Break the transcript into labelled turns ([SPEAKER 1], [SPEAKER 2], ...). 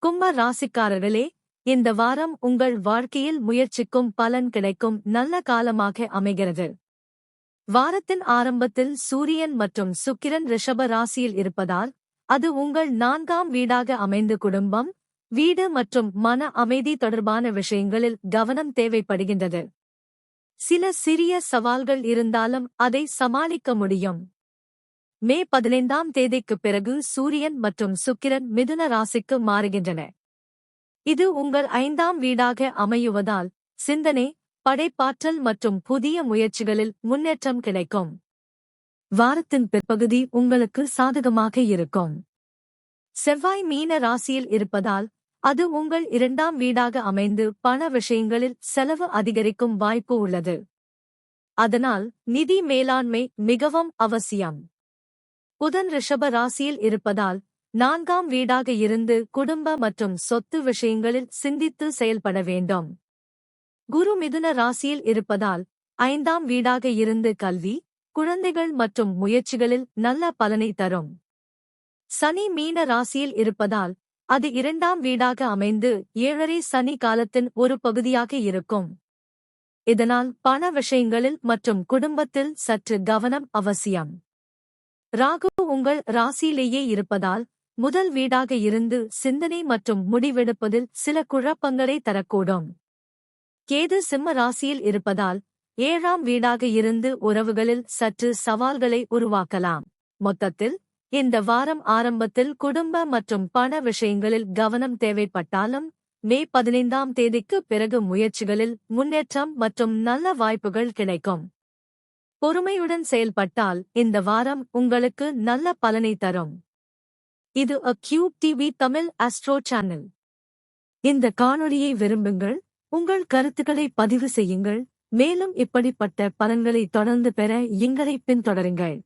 [SPEAKER 1] கும்ப ராசிக்காரர்களே, இந்த வாரம் உங்கள் வாழ்க்கையில் முயற்சிக்கும் பலன் கிடைக்கும் நல்ல காலமாக அமைகிறது. வாரத்தின் ஆரம்பத்தில் சூரியன் மற்றும் சுக்கிரன் ரிஷப ராசியில் இருப்பதால், அது உங்கள் 4ஆம் வீடாக அமைந்து குடும்பம், வீடு மற்றும் மன அமைதி தொடர்பான விஷயங்களில் கவனம் தேவைப்படுகின்றது. சில சிறிய சவால்கள் இருந்தாலும் அதை சமாளிக்க முடியும். மே 15ஆம் தேதிக்குப் பிறகு சூரியன் மற்றும் சுக்கிரன் மிதுன ராசிக்கு மாறுகின்றன. இது உங்கள் 5ஆம் வீடாக அமையுவதால் சிந்தனை, படைப்பாற்றல் மற்றும் புதிய முயற்சிகளில் முன்னேற்றம் கிடைக்கும். வாரத்தின் பிற்பகுதி உங்களுக்கு சாதகமாக இருக்கும். செவ்வாய் மீன ராசியில் இருப்பதால், அது உங்கள் 2ஆம் வீடாக அமைந்து பண விஷயங்களில் செலவு அதிகரிக்கும் வாய்ப்பு உள்ளது. அதனால் நிதி மேலாண்மை மிகவும் அவசியம். புதன் ரிஷப ராசியில் இருப்பதால் 4ஆம் வீடாக இருந்து குடும்ப மற்றும் சொத்து விஷயங்களில் சிந்தித்து செயல்பட வேண்டும். குரு மிதுன ராசியில் இருப்பதால் 5ஆம் வீடாக இருந்து கல்வி, குழந்தைகள் மற்றும் முயற்சிகளில் நல்ல பலனை தரும். சனி மீன ராசியில் இருப்பதால், அது 2ஆம் வீடாக அமைந்து 7.5 சனி காலத்தின் ஒரு பகுதியாக இருக்கும். இதனால் பண விஷயங்களில் மற்றும் குடும்பத்தில் சற்று கவனம் அவசியம். ராகு உங்கள் ராசியிலேயே இருப்பதால், முதல் வீடாக இருந்து சிந்தனை மற்றும் முடிவெடுப்பதில் சில குழப்பங்களை தரக்கூடும். கேது சிம்ம ராசியில் இருப்பதால், 7ஆம் வீடாக இருந்து உறவுகளில் சற்று சவால்களை உருவாக்கலாம். மொத்தத்தில், இந்த வாரம் ஆரம்பத்தில் குடும்ப மற்றும் பண விஷயங்களில் கவனம் தேவைப்பட்டாலும், மே 15ஆம் தேதிக்கு பிறகு முயற்சிகளில் முன்னேற்றம் மற்றும் நல்ல வாய்ப்புகள் கிடைக்கும். பொறுமையுடன் செயல்பட்டால் இந்த வாரம் உங்களுக்கு நல்ல பலனை தரும். இது A Cube TV Tamil astro channel. இந்த காணொளியை விரும்புங்கள், உங்கள் கருத்துக்களை பதிவு செய்யுங்கள், மேலும் இப்படிப்பட்ட பலன்களை தொடர்ந்து பெற எங்களை பின்தொடருங்கள்.